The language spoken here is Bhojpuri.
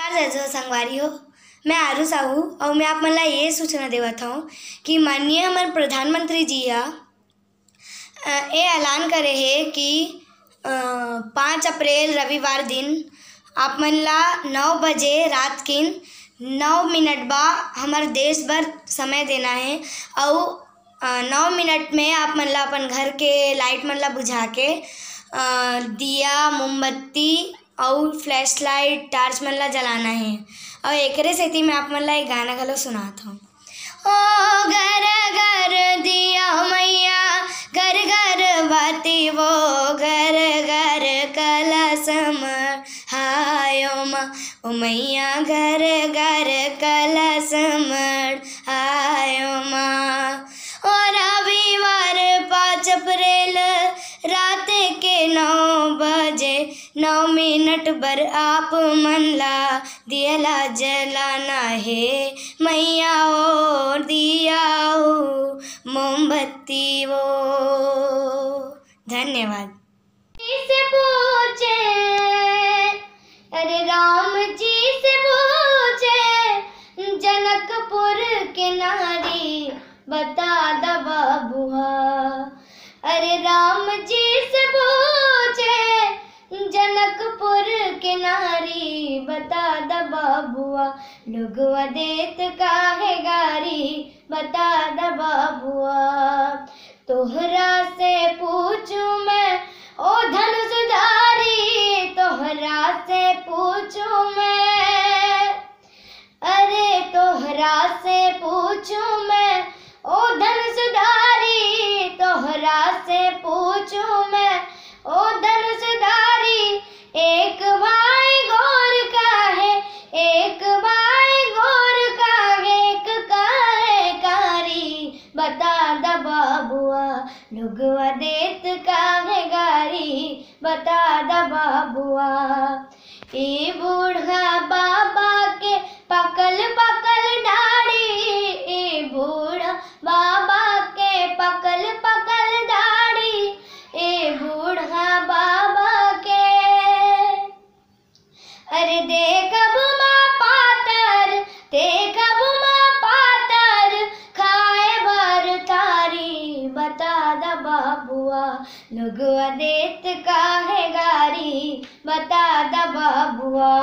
नमस्कार जय संगवारी हो। मैं आरू साहू और मैं आप मन ला ये सूचना देवत हूँ कि माननीय हमारे प्रधानमंत्री जी ये ऐलान करे है कि 5 अप्रैल रविवार दिन आप मन ला 9 बजे रात के 9 मिनट बा हमारे देश भर समय देना है और 9 मिनट में आप मन ला अपन घर के लाइट मन ला बुझा के दिया मोमबत्ती और फ्लैश लाइट टार्च मन ला जलाना है। और एकरे सेती मैं आप मन ला एक गाना घलो सुनात हूँ। ओ घर घर दिया मैया घर घर बाती वो घर घर कलश हायो माँ ओ मैया घर घर कलश आयो माँ। और रविवार 5 अप्रैल रात के 9 बजे 9 मिनट बर आप मन ला दियला जलाना है मैया ओ दिया ओ मोमबत्ती वो। धन्यवाद। से पूछे अरे राम जी से पूछे जनकपुर के नारी बता द बाबुआ। अरे राम जी से पूछे जनकपुर के नारी बता द बाबुआ। लोगवा देत काहे गारी बता द बाबुआ। तोहरा से पूछूं मैं ओ धनुषधारी तोहरा से पूछूं मैं। अरे तोहरा से पूछूं मैं ओ धनुषधारी तोहरा से पूछूं मैं ओ धनुषधारी। एक भाई गौर का है एक भाई गौर का एक काहे कारी बता द बाबुआ। लोगवा देत काहे गारी बता द बाबुआ। ए बूढ़ा बाबा के पकल पकल दाढ़ी ए बूढ़ा बाबा के पकल पकल दाढ़ी ए बूढ़ा बाबा के। अरे देखब माँ पातर देखब माँ पातर खाए भर थारी बता द बाबुआ। लोगवा देत काहे गारी बता द बाबुआ।